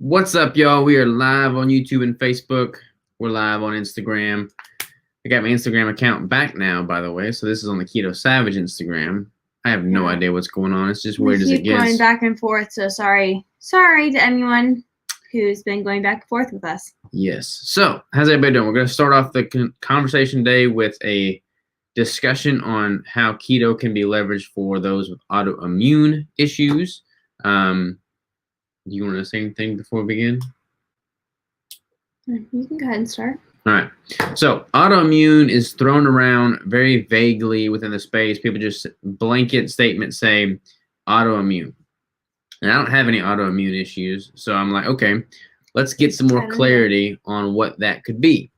What's up, y'all? We are live on YouTube and Facebook. We're live on Instagram. I got my Instagram account back now, by the way. So this is on the Keto Savage Instagram. I have no idea what's going on. It's just weird as it gets. Going back and forth. So sorry to anyone who's been going back and forth with us. Yes. So how's everybody doing? We're going to start off the conversation today with a discussion on how keto can be leveraged for those with autoimmune issues. Do you want to say anything before we begin? You can go ahead and start. All right. So autoimmune is thrown around very vaguely within the space. People just blanket statement say autoimmune. And I don't have any autoimmune issues. So I'm like, okay, let's get some more clarity on what that could be.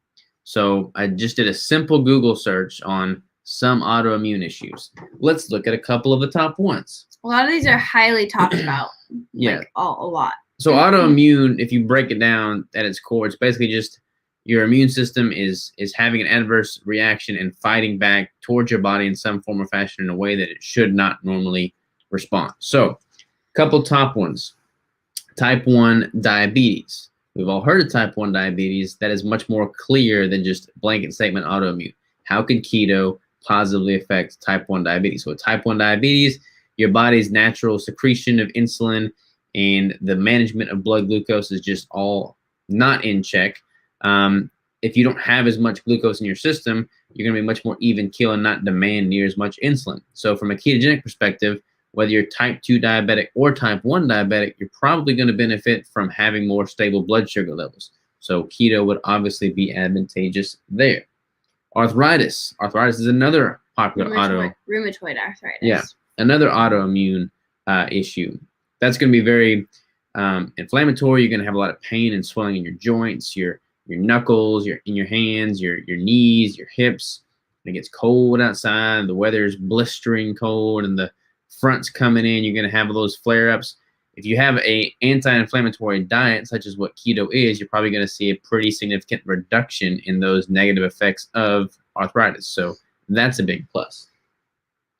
So I just did a simple Google search on some autoimmune issues. Let's look at a couple of the top ones. A lot of these are highly talked about. Yeah. Like a lot. So autoimmune, if you break it down at its core, it's basically just your immune system is having an adverse reaction and fighting back towards your body in some form or fashion in a way that it should not normally respond. So a couple top ones. Type 1 diabetes. We've all heard of type 1 diabetes. That is much more clear than just blanket statement autoimmune. How can keto positively affect type 1 diabetes? So with type 1 diabetes, your body's natural secretion of insulin and the management of blood glucose is just all not in check. If you don't have as much glucose in your system, you're going to be much more even keel and not demand near as much insulin. So from a ketogenic perspective, whether you're type 2 diabetic or type 1 diabetic, you're probably going to benefit from having more stable blood sugar levels. So keto would obviously be advantageous there. Arthritis. Arthritis is another popular rheumatoid arthritis. Yeah, another autoimmune issue. That's going to be very inflammatory. You're going to have a lot of pain and swelling in your joints, your knuckles, in your hands, your knees, your hips. When it gets cold outside, the weather's blistering cold, and the front's coming in, you're going to have those flare-ups. If you have a anti-inflammatory diet, such as what keto is, you're probably going to see a pretty significant reduction in those negative effects of arthritis. So that's a big plus.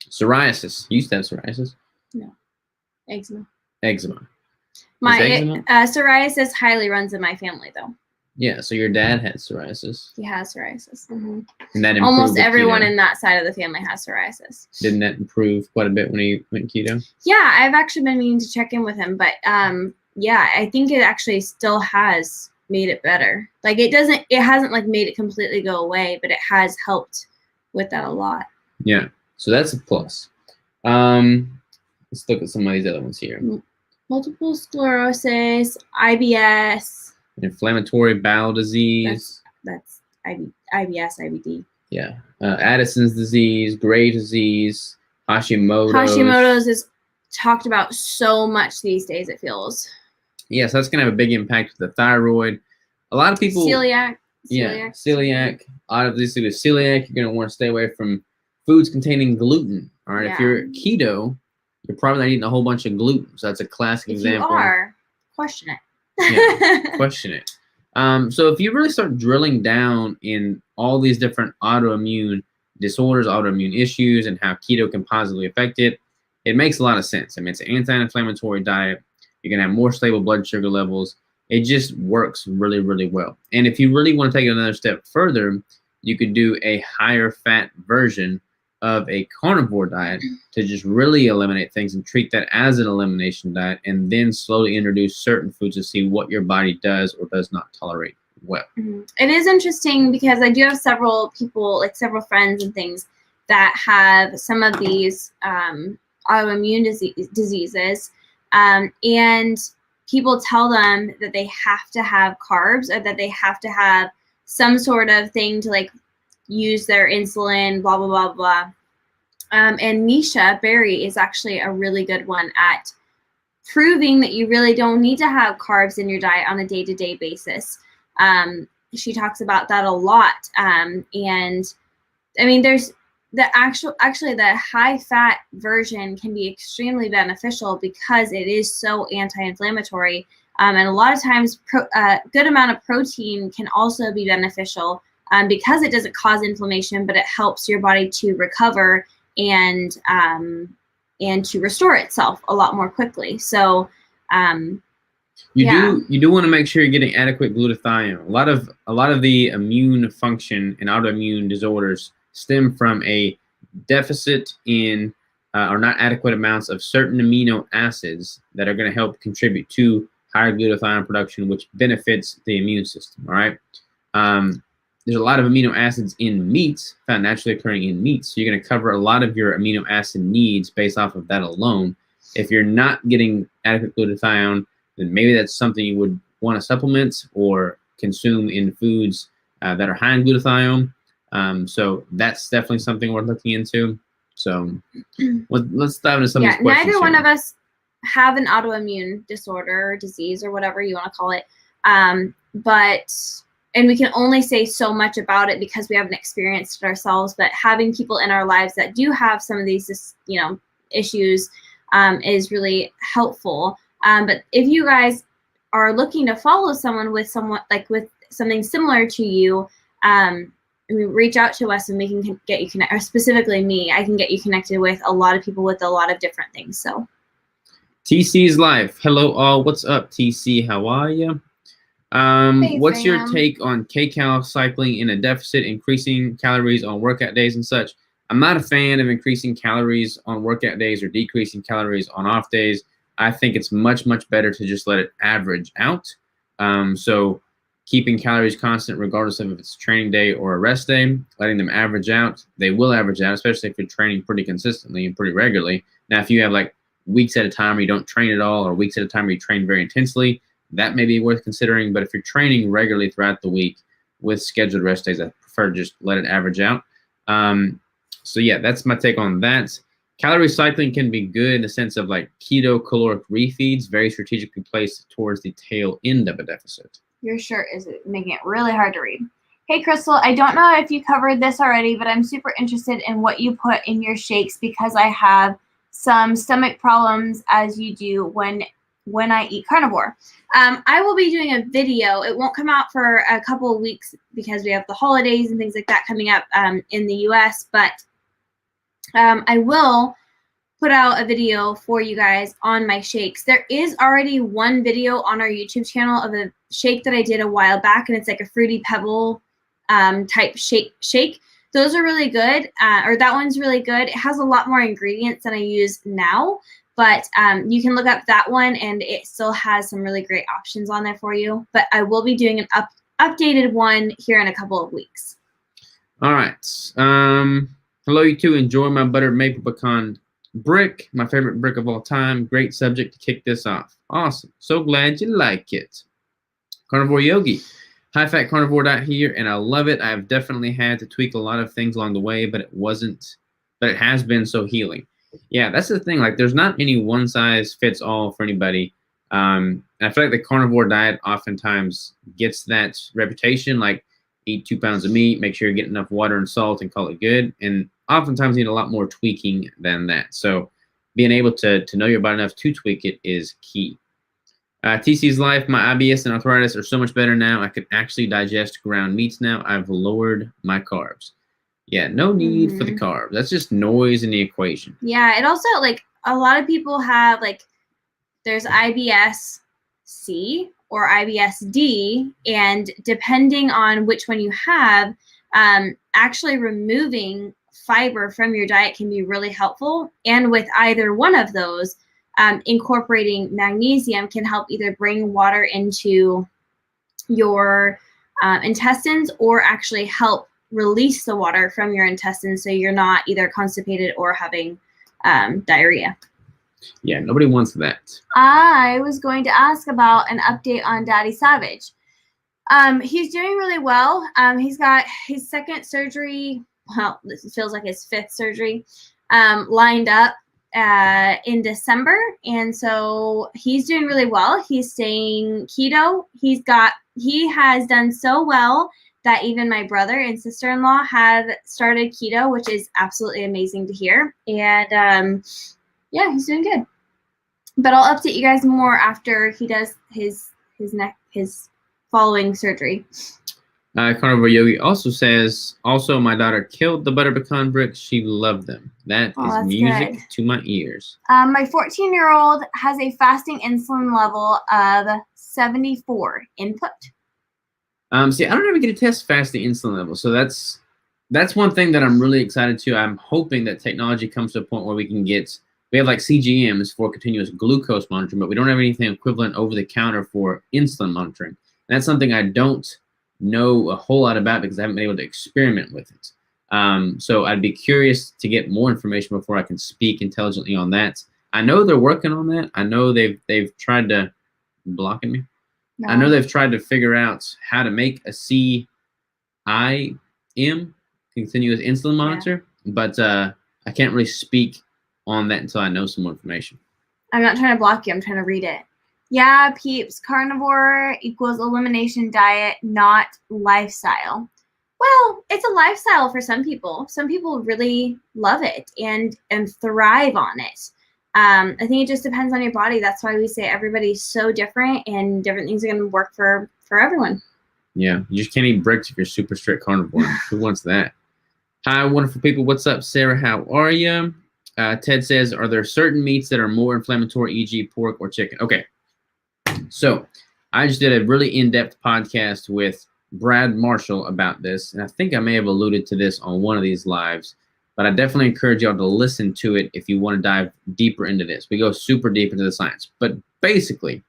Psoriasis. You used to have psoriasis? No. Eczema. My psoriasis highly runs in my family, though. Yeah, so your dad had psoriasis. He has psoriasis. Mm-hmm. And that almost everyone in that side of the family has psoriasis. Didn't that improve quite a bit when he went keto? Yeah, I've actually been meaning to check in with him, but yeah, I think it actually still has made it better. Like it hasn't like made it completely go away, but it has helped with that a lot. Yeah, so that's a plus. Let's look at some of these other ones here. Multiple sclerosis, IBS. Inflammatory bowel disease. That's IBS, IBD. Yeah. Addison's disease, Graves' disease, Hashimoto's. Hashimoto's is talked about so much these days, it feels. Yeah, so that's going to have a big impact with the thyroid. A lot of people. Celiac. Yeah, celiac. Obviously, with celiac, you're going to want to stay away from foods containing gluten. All right. Yeah. If you're keto, you're probably not eating a whole bunch of gluten. So that's a classic example. If you are, question it. Yeah, question it. So if you really start drilling down in all these different autoimmune disorders, autoimmune issues, and how keto can positively affect it, it makes a lot of sense. I mean, it's an anti-inflammatory diet. You're going to have more stable blood sugar levels. It just works really, really well. And if you really want to take it another step further, you could do a higher fat version of a carnivore diet to just really eliminate things and treat that as an elimination diet, and then slowly introduce certain foods to see what your body does or does not tolerate well. Mm-hmm. It is interesting because I do have several people, like several friends and things, that have some of these autoimmune diseases, and people tell them that they have to have carbs or that they have to have some sort of thing to like use their insulin, blah, blah, blah, blah. And Misha Berry is actually a really good one at proving that you really don't need to have carbs in your diet on a day-to-day basis. She talks about that a lot. And I mean, there's actually the high-fat version can be extremely beneficial because it is so anti-inflammatory. And a lot of times a good amount of protein can also be beneficial because it doesn't cause inflammation, but it helps your body to recover and to restore itself a lot more quickly. So You do want to make sure you're getting adequate glutathione. A lot of the immune function and autoimmune disorders stem from a deficit in or not adequate amounts of certain amino acids that are going to help contribute to higher glutathione production, which benefits the immune system. All right. There's a lot of amino acids in meats, found naturally occurring in meats. So you're going to cover a lot of your amino acid needs based off of that alone. If you're not getting adequate glutathione, then maybe that's something you would want to supplement or consume in foods that are high in glutathione. So that's definitely something worth looking into. So let's dive into some of these questions. Neither one of us have an autoimmune disorder or disease or whatever you want to call it. And we can only say so much about it because we haven't experienced it ourselves, but having people in our lives that do have some of these, issues is really helpful. But if you guys are looking to follow someone with something similar to you, reach out to us and we can get you connected, or specifically me, I can get you connected with a lot of people with a lot of different things. So TCs Life. Hello all. What's up, TC? How are you? What's your take on kcal cycling in a deficit, increasing calories on workout days and such? I'm not a fan of increasing calories on workout days or decreasing calories on off days. I think it's much, much better to just let it average out. So keeping calories constant regardless of if it's a training day or a rest day, letting them average out. They will average out, especially if you're training pretty consistently and pretty regularly. Now, if you have like weeks at a time where you don't train at all or weeks at a time where you train very intensely, that may be worth considering. But if you're training regularly throughout the week with scheduled rest days, I prefer to just let it average out. So yeah, that's my take on that. Calorie cycling can be good in the sense of like keto caloric refeeds, very strategically placed towards the tail end of a deficit. Your shirt is making it really hard to read. Hey, Crystal, I don't know if you covered this already, but I'm super interested in what you put in your shakes because I have some stomach problems as you do when I eat carnivore. I will be doing a video. It won't come out for a couple of weeks because we have the holidays and things like that coming up in the US, but I will put out a video for you guys on my shakes. There is already one video on our YouTube channel of a shake that I did a while back, and it's like a Fruity Pebble type shake. Those are really good, or that one's really good. It has a lot more ingredients than I use now, but you can look up that one, and it still has some really great options on there for you. But I will be doing an updated one here in a couple of weeks. All right. Hello, you two. Enjoy my buttered maple pecan brick, my favorite brick of all time. Great subject to kick this off. Awesome. So glad you like it. Carnivore Yogi. High-fat carnivore diet here, and I love it. I've definitely had to tweak a lot of things along the way, but it has been so healing. Yeah, that's the thing. Like, there's not any one-size-fits-all for anybody. And I feel like the carnivore diet oftentimes gets that reputation, like eat 2 pounds of meat, make sure you get enough water and salt, and call it good. And oftentimes need a lot more tweaking than that. So being able to know your body enough to tweak it is key. TC's Life, my IBS and arthritis are so much better now. I can actually digest ground meats now. I've lowered my carbs. Yeah, no need for the carbs. That's just noise in the equation. Yeah, it also, like, a lot of people have, like, there's IBS-C or IBS-D, and depending on which one you have, actually removing fiber from your diet can be really helpful. And with either one of those, incorporating magnesium can help either bring water into your intestines or actually help release the water from your intestines so you're not either constipated or having diarrhea. Yeah, nobody wants that. I was going to ask about an update on Daddy Savage. He's doing really well. He's got his second surgery. Well, this feels like his fifth surgery lined up in December. And so he's doing really well. He's staying keto. He has done so well that even my brother and sister-in-law have started keto, which is absolutely amazing to hear. And yeah, he's doing good. But I'll update you guys more after he does his following surgery. Carnivore Yogi also says, also my daughter killed the butter pecan bricks. She loved them. That is that's music good. to my ears. My 14-year-old has a fasting insulin level of 74 input. See, I don't ever get to test fasting insulin levels, so that's one thing that I'm really excited to. I'm hoping that technology comes to a point where we have like CGMs for continuous glucose monitoring, but we don't have anything equivalent over the counter for insulin monitoring. And that's something I don't know a whole lot about because I haven't been able to experiment with it. So I'd be curious to get more information before I can speak intelligently on that. I know they're working on that. I know they've tried to blocking me. No. I know they've tried to figure out how to make a CIM, continuous insulin monitor, but I can't really speak on that until I know some more information. I'm not trying to block you. I'm trying to read it. Yeah, peeps, carnivore equals elimination diet, not lifestyle. Well, it's a lifestyle for some people. Some people really love it and thrive on it. I think it just depends on your body. That's why we say everybody's so different and different things are going to work for everyone. Yeah, you just can't eat bricks if you're super strict carnivore. Who wants that? Hi, wonderful people. What's up, Sarah? How are you? Ted says, are there certain meats that are more inflammatory, e.g. pork or chicken? Okay. So I just did a really in-depth podcast with Brad Marshall about this, and I think I may have alluded to this on one of these lives, but I definitely encourage y'all to listen to it if you want to dive deeper into this. We go super deep into the science, but basically,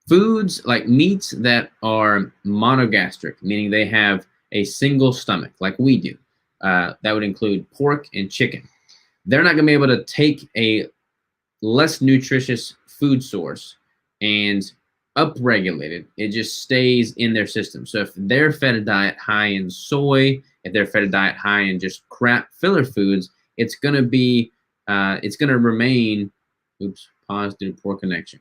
foods like meats that are monogastric, meaning they have a single stomach, like we do, that would include pork and chicken. They're not going to be able to take a less nutritious food source and upregulate it. It just stays in their system. So if they're fed a diet high in soy, if they're fed a diet high in just crap filler foods, it's going to remain, pause due to poor connection.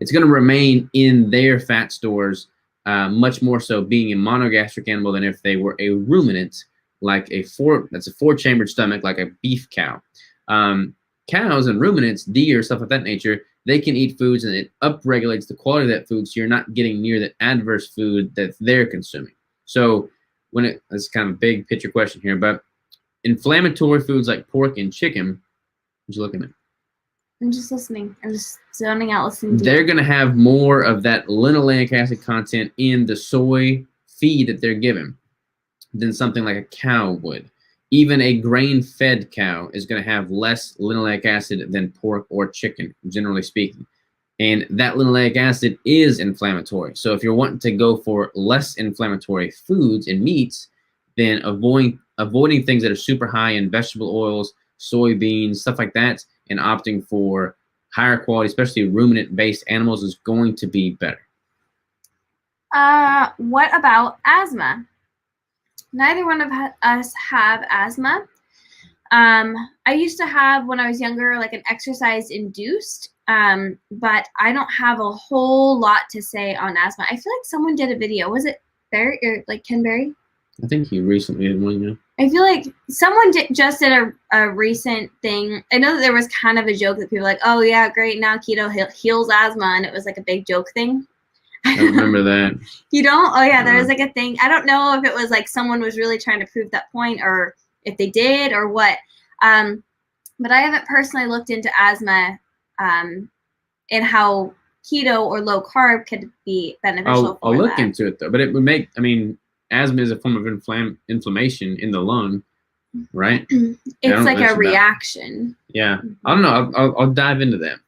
It's going to remain in their fat stores, much more so being a monogastric animal than if they were a ruminant, like that's a four-chambered stomach, like a beef cow. Cows and ruminants, deer, stuff of that nature, they can eat foods and it upregulates the quality of that food, so you're not getting near the adverse food that they're consuming. So that's kind of a big picture question here, but inflammatory foods like pork and chicken, what you looking at? I'm just listening. I'm just zoning out listening to They're going to have more of that linoleic acid content in the soy feed that they're given than something like a cow would. Even a grain-fed cow is going to have less linoleic acid than pork or chicken, generally speaking. And that linoleic acid is inflammatory. So if you're wanting to go for less inflammatory foods and meats, then avoiding things that are super high in vegetable oils, soybeans, stuff like that, and opting for higher quality, especially ruminant-based animals, is going to be better. What about asthma? Neither one of us have asthma. I used to have, when I was younger, like an exercise-induced, but I don't have a whole lot to say on asthma. I feel like someone did a video. Was it Barry or like Ken Berry? I think he recently did one, yeah. I feel like someone just did a recent thing. I know that there was kind of a joke that people were like, oh yeah, great, now keto heals asthma, and it was like a big joke thing. I remember that. You don't? Oh yeah, there was like a thing. I don't know if it was like someone was really trying to prove that point or if they did or what. But I haven't personally looked into asthma and how keto or low carb could be beneficial. I'll look into it though, but it would make, asthma is a form of inflammation in the lung, right? It's like a reaction. Yeah. I don't know. I'll dive into that.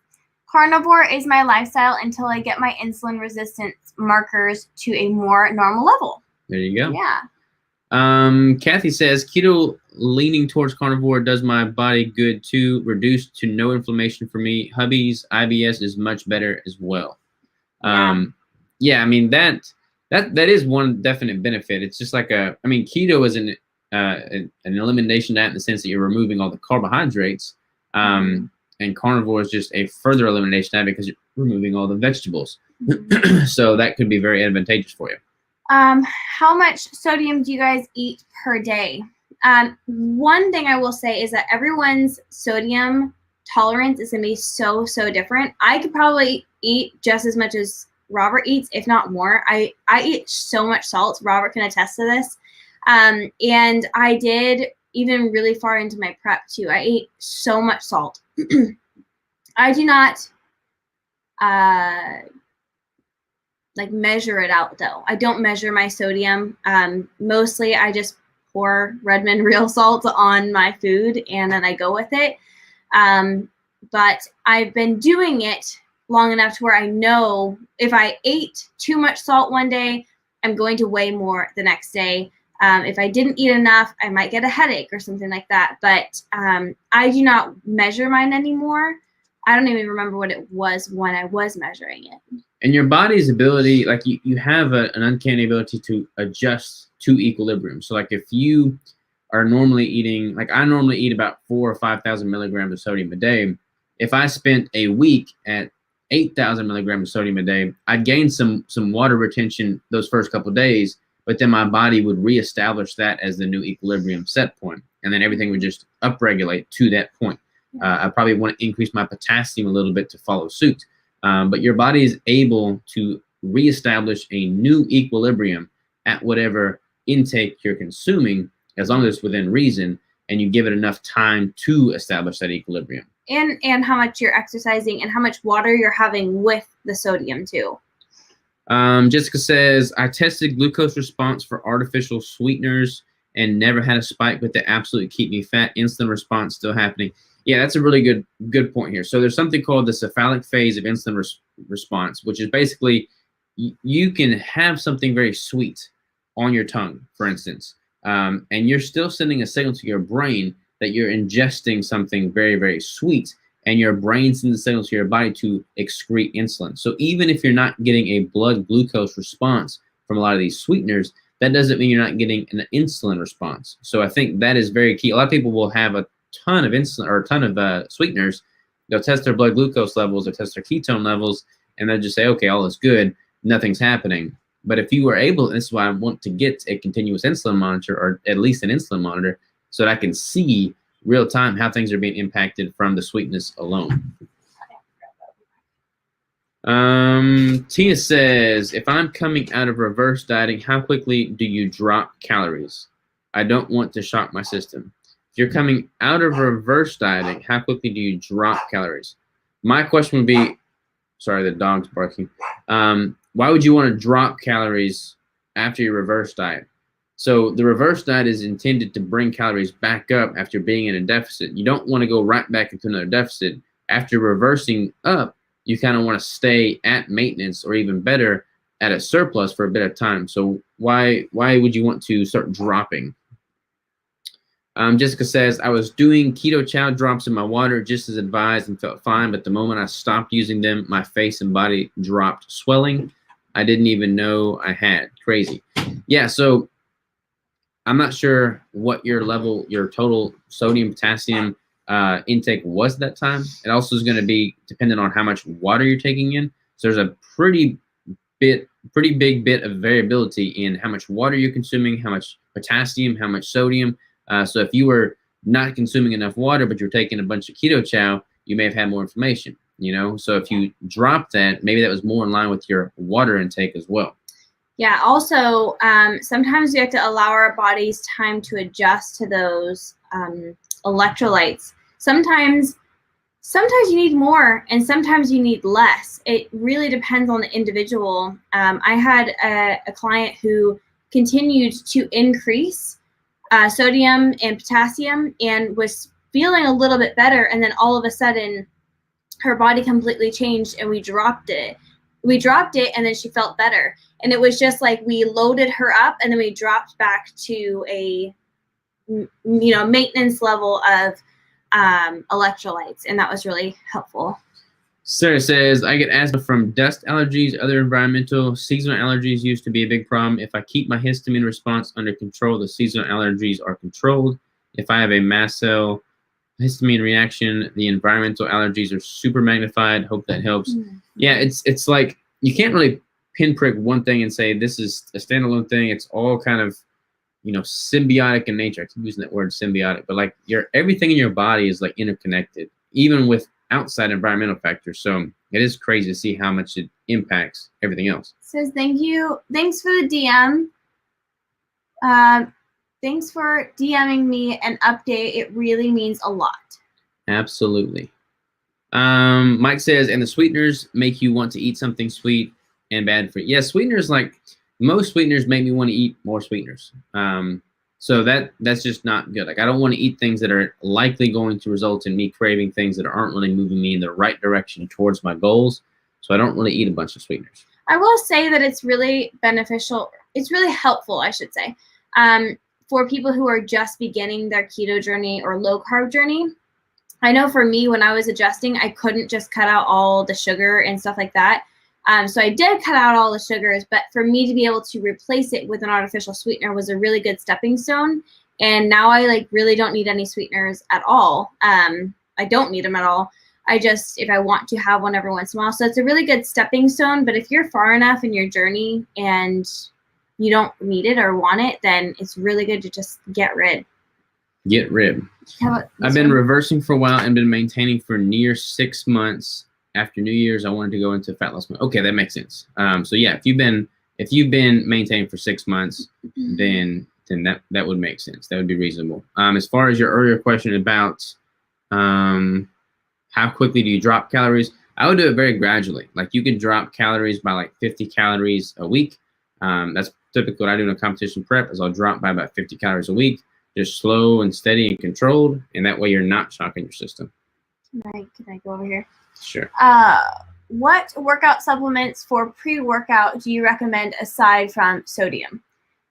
Carnivore is my lifestyle until I get my insulin resistance markers to a more normal level. There you go. Yeah. Kathy says, keto leaning towards carnivore does my body good too. Reduced to no inflammation for me. Hubby's IBS is much better as well. Yeah, that is one definite benefit. It's just like keto is an elimination diet in the sense that you're removing all the carbohydrates. And carnivore is just a further elimination diet because you're removing all the vegetables. So that could be very advantageous for you. How much sodium do you guys eat per day? One thing I will say is that everyone's sodium tolerance is going to be so different. I could probably eat just as much as Robert eats, if not more. I eat so much salt. Robert can attest to this. And I did even really far into my prep too. I ate so much salt. I do not like measure it out though. I don't measure my sodium. Mostly I just pour Redmond real salt on my food and then I go with it. But I've been doing it long enough to where I know if I ate too much salt one day, I'm going to weigh more the next day. If I didn't eat enough, I might get a headache or something like that. But I do not measure mine anymore. I don't even remember what it was when I was measuring it. And your body's ability, like you have an uncanny ability to adjust to equilibrium. So like if you are normally eating, like I normally eat about 4,000 or 5,000 milligrams of sodium a day. If I spent a week at 8,000 milligrams of sodium a day, I'd gain some water retention those first couple of days, but then my body would reestablish that as the new equilibrium set point, and then everything would just upregulate to that point. I probably want to increase my potassium a little bit to follow suit, but your body is able to reestablish a new equilibrium at whatever intake you're consuming, as long as it's within reason, and you give it enough time to establish that equilibrium. And how much you're exercising and how much water you're having with the sodium too. Jessica says, I tested glucose response for artificial sweeteners and never had a spike, but they absolutely keep me fat. Insulin response still happening. Yeah, that's a really good point here. So there's something called the cephalic phase of insulin response, which is basically you can have something very sweet on your tongue, for instance, and you're still sending a signal to your brain that you're ingesting something very, very sweet, and your brain sends a signal to your body to excrete insulin. So even if you're not getting a blood glucose response from a lot of these sweeteners, that doesn't mean you're not getting an insulin response. So I think that is very key. A lot of people will have a ton of insulin or a ton of sweeteners. They'll test their blood glucose levels, they'll test their ketone levels, and they'll just say, okay, all is good, nothing's happening. But if you were able, this is why I want to get a continuous insulin monitor, or at least an insulin monitor, so that I can see real time how things are being impacted from the sweetness alone. Tina says, if I'm coming out of reverse dieting, how quickly do you drop calories? I don't want to shock my system. If you're coming out of reverse dieting, how quickly do you drop calories? My question would be, sorry, the dog's barking. Why would you want to drop calories after your reverse diet? So the reverse diet is intended to bring calories back up after being in a deficit. You don't want to go right back into another deficit. After reversing up, you kind of want to stay at maintenance, or even better, at a surplus for a bit of time. So why would you want to start dropping? Jessica says, I was doing keto chow drops in my water just as advised and felt fine, but the moment I stopped using them, my face and body dropped swelling. I didn't even know I had. Crazy. Yeah, so I'm not sure what your level, your total sodium, potassium intake was at that time. It also is going to be dependent on how much water you're taking in. So there's a pretty big bit of variability in how much water you're consuming, how much potassium, how much sodium. So if you were not consuming enough water, but you're taking a bunch of keto chow, you may have had more inflammation, you know? So if you drop that, maybe that was more in line with your water intake as well. Yeah, also, sometimes we have to allow our bodies time to adjust to those electrolytes. Sometimes you need more and sometimes you need less. It really depends on the individual. I had a client who continued to increase sodium and potassium and was feeling a little bit better, and then all of a sudden her body completely changed and we dropped it and then she felt better, and it was just like we loaded her up and then we dropped back to a maintenance level of electrolytes, and that was really helpful. Sarah says, I get asthma from dust allergies, other environmental. Seasonal allergies used to be a big problem. If I keep my histamine response under control, the seasonal allergies are controlled. If I have a mast cell histamine reaction, the environmental allergies are super magnified. Hope that helps. Mm-hmm. Yeah, it's like you can't really pinprick one thing and say this is a standalone thing. It's all kind of, symbiotic in nature. I keep using that word symbiotic, but like everything in your body is like interconnected. Even without outside environmental factors. So it is crazy to see how much it impacts everything else. Says thank you. Thanks for the DM. Thanks for DMing me an update. It really means a lot. Absolutely. Mike says, and the sweeteners make you want to eat something sweet and bad for you. Yeah, sweeteners, like most sweeteners make me want to eat more sweeteners. So that's just not good. Like I don't want to eat things that are likely going to result in me craving things that aren't really moving me in the right direction towards my goals. So I don't really eat a bunch of sweeteners. I will say that it's really beneficial. It's really helpful, I should say, for people who are just beginning their keto journey or low carb journey. I know for me, when I was adjusting, I couldn't just cut out all the sugar and stuff like that. So I did cut out all the sugars, but for me to be able to replace it with an artificial sweetener was a really good stepping stone. And now I like really don't need any sweeteners at all. I don't need them at all. I just, if I want to have one every once in a while. So it's a really good stepping stone. But if you're far enough in your journey and you don't need it or want it, then it's really good to just get rid. Get rid. I've been reversing for a while and been maintaining for near 6 months. After New Year's, I wanted to go into fat loss mode. Okay, that makes sense. So yeah, if you've been maintaining for 6 months, then that would make sense. That would be reasonable. As far as your earlier question about how quickly do you drop calories, I would do it very gradually. Like you could drop calories by like 50 calories a week. That's typically what I do in a competition prep. Is I'll drop by about 50 calories a week, just slow and steady and controlled, and that way you're not shocking your system. Can I go over here? Sure. What workout supplements for pre-workout do you recommend aside from sodium?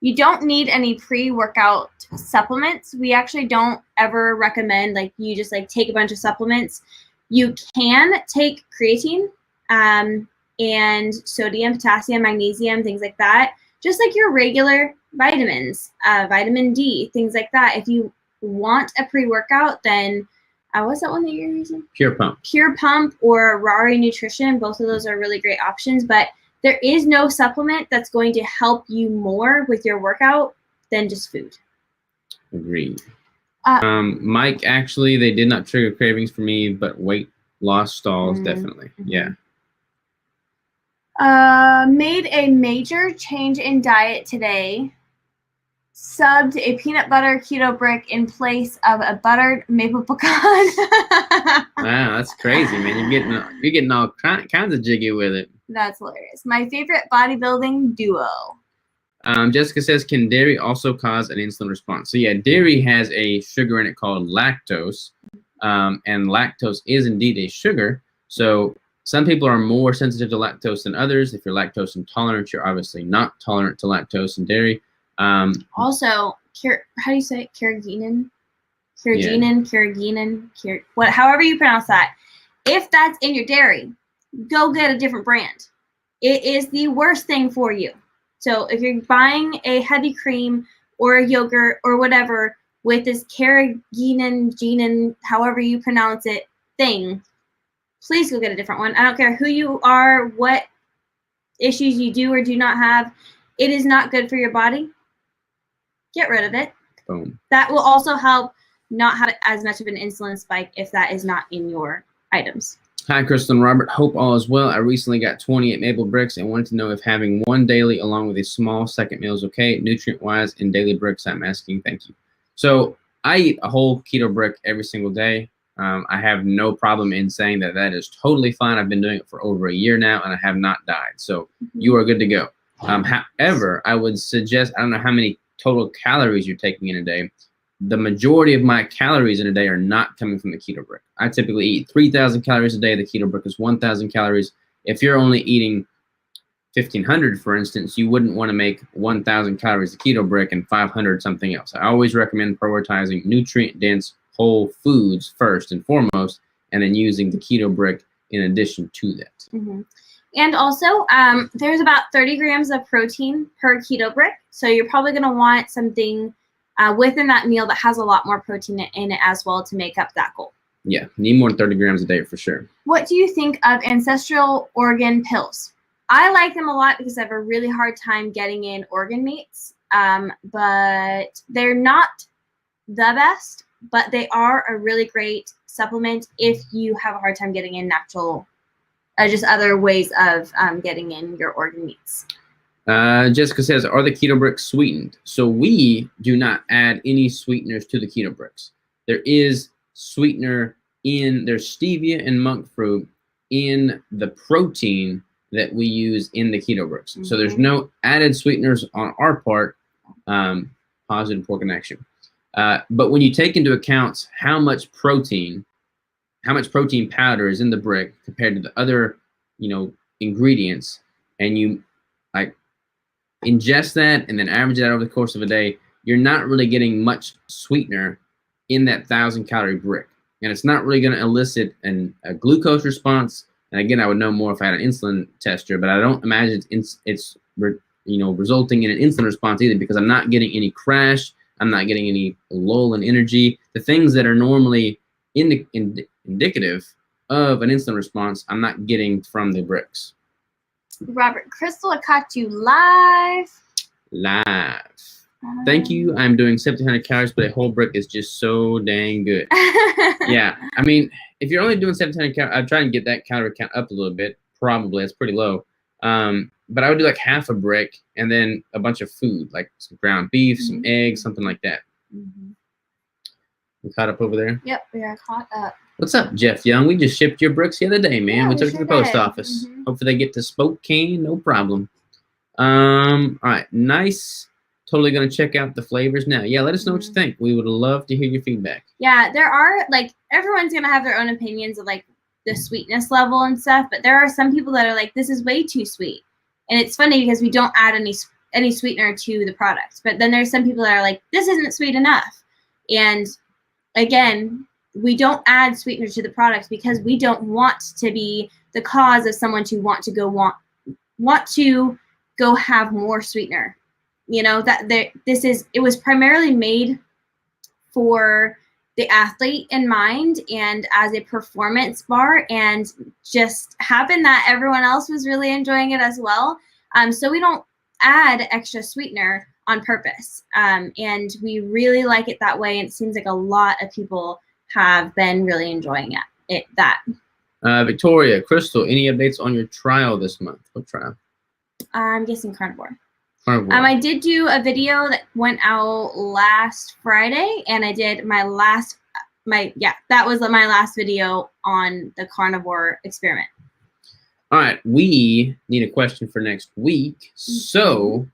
You don't need any pre-workout supplements. We actually don't ever recommend like you just like take a bunch of supplements. You can take creatine and sodium, potassium, magnesium, things like that. Just like your regular vitamins, vitamin D, things like that. If you want a pre-workout, then what's that one that you're using? Pure Pump. Pure Pump or Rari Nutrition. Both of those are really great options, but there is no supplement that's going to help you more with your workout than just food. Agreed. Mike, actually, they did not trigger cravings for me, but weight loss stalls, definitely. Yeah. Made a major change in diet today. Subbed a peanut butter keto brick in place of a buttered maple pecan. Wow, that's crazy, man. You're getting all kinds of jiggy with it. That's hilarious. My favorite bodybuilding duo. Jessica says, can dairy also cause an insulin response? So yeah, dairy has a sugar in it called lactose, and lactose is indeed a sugar. So some people are more sensitive to lactose than others. If you're lactose intolerant, you're obviously not tolerant to lactose and dairy. Also, how do you say it? Carrageenan, however you pronounce that. If that's in your dairy, go get a different brand. It is the worst thing for you. So if you're buying a heavy cream or a yogurt or whatever with this carrageenan, however you pronounce it, thing, please go get a different one. I don't care who you are, what issues you do or do not have. It is not good for your body. Get rid of it. Boom. That will also help not have as much of an insulin spike if that is not in your items. Hi, Crystal and Robert. Hope all is well. I recently got 28 maple bricks and wanted to know if having one daily along with a small second meal is okay, nutrient-wise, and daily bricks. I'm asking. Thank you. So I eat a whole keto brick every single day. I have no problem in saying that that is totally fine. I've been doing it for over a year now, and I have not died. So you are good to go. However, I would suggest, I don't know how many total calories you're taking in a day. The majority of my calories in a day are not coming from the keto brick. I typically eat 3,000 calories a day. The keto brick is 1,000 calories. If you're only eating 1,500, for instance, you wouldn't want to make 1,000 calories a keto brick and 500 something else. I always recommend prioritizing nutrient-dense whole foods first and foremost, and then using the keto brick in addition to that. And also, there's about 30 grams of protein per keto brick. So you're probably going to want something within that meal that has a lot more protein in it as well to make up that goal. Yeah, need more than 30 grams a day for sure. What do you think of ancestral organ pills? I like them a lot because I have a really hard time getting in organ meats, but they're not the best, but they are a really great supplement if you have a hard time getting in natural, just other ways of getting in your organ meats. Jessica says, are the Keto Bricks sweetened? So we do not add any sweeteners to the Keto Bricks. There is sweetener there's stevia and monk fruit in the protein that we use in the Keto Bricks. Mm-hmm. So there's no added sweeteners on our part, positive poor connection. But when you take into account how much protein powder is in the brick compared to the other, ingredients, and you like ingest that and then average that over the course of a day, you're not really getting much sweetener in that 1,000-calorie brick. And it's not really going to elicit a glucose response. And again, I would know more if I had an insulin tester, but I don't imagine it's resulting in an insulin response either, because I'm not getting any crash. I'm not getting any lull in energy. The things that are normally indicative of an insulin response, I'm not getting from the bricks. Robert Crystal, I caught you live. Thank you. I'm doing 1,700 calories, but a whole brick is just so dang good. Yeah. I mean, if you're only doing 1,700 calories, I'd try and get that calorie count up a little bit. Probably. It's pretty low. But I would do like half a brick and then a bunch of food, like some ground beef, some eggs, something like that. Mm-hmm. You caught up over there? Yep, we are caught up. What's up, Jeff Young? We just shipped your bricks the other day, man. Yeah, we took it to the post office. Mm-hmm. Hopefully they get to Spokane, no problem. All right, nice. Totally going to check out the flavors now. Yeah, let us know what you think. We would love to hear your feedback. Yeah, there are, everyone's going to have their own opinions of, the sweetness level and stuff, but there are some people that are like, this is way too sweet. And it's funny because we don't add any sweetener to the product. But then there's some people that are like, this isn't sweet enough. And again, we don't add sweetener to the product because we don't want to be the cause of someone to want to go have more sweetener. It was primarily made for the athlete in mind and as a performance bar, and just happened that everyone else was really enjoying it as well. So we don't add extra sweetener on purpose. And we really like it that way. And it seems like a lot of people have been really enjoying it. Victoria, Crystal, any updates on your trial this month? What trial? I'm guessing Carnivore. I did do a video that went out last Friday, and I did that was my last video on the Carnivore experiment. All right, we need a question for next week. So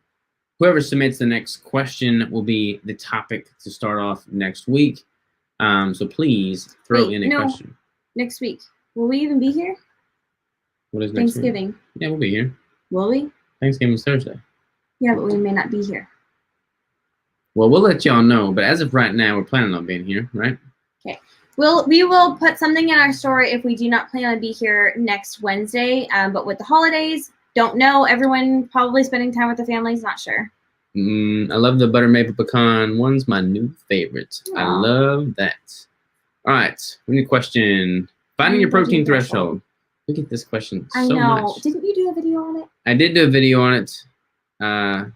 whoever submits the next question will be the topic to start off next week. So please throw in a question. Next week. Will we even be here? What is next Thanksgiving? Week? Yeah, we'll be here. Will we? Thanksgiving's Thursday. Yeah, but we may not be here. Well, we'll let y'all know. But as of right now, we're planning on being here, right? Okay. We will put something in our story if we do not plan on be here next Wednesday. But with the holidays, don't know. Everyone probably spending time with the families. Not sure. I love the butter maple pecan one's my new favorite. Aww. I love that. All right. We need a question. Finding your protein threshold. We get this question so much. I know. Didn't you do a video on it? I did do a video on it. I'm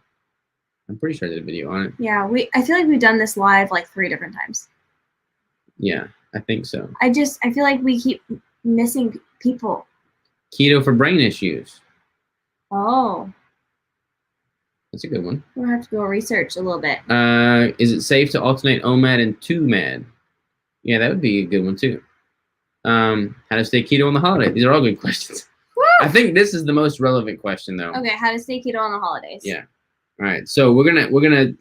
pretty sure I did a video on it. Yeah, I feel like we've done this live 3 different times. Yeah, I think so. I feel like we keep missing people. Keto for brain issues. Oh. That's a good one. We'll have to go research a little bit. Is it safe to alternate OMAD and 2MAD? Yeah, that would be a good one too. How to stay keto on the holiday? These are all good questions. Woo! I think this is the most relevant question though. Okay, how to stay keto on the holidays. Yeah. All right. So we're gonna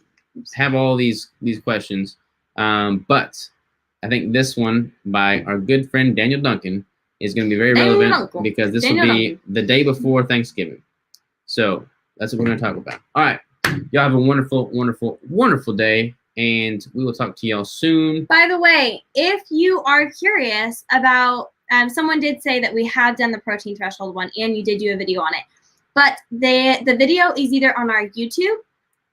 have all these questions, but I think this one by our good friend Daniel Duncan is going to be very relevant because this will be the day before Thanksgiving. So that's what we're going to talk about. All right. Y'all have a wonderful, wonderful, wonderful day, and we will talk to y'all soon. By the way, if you are curious about, someone did say that we have done the protein threshold one, and you did do a video on it. But the video is either on our YouTube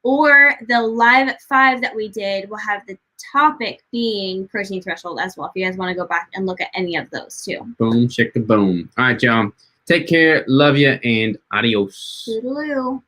or the live at 5 that we did will have the topic being protein threshold as well. If you guys want to go back and look at any of those too. Boom, check the boom. All right, y'all. Take care. Love you and adios. Toodaloo.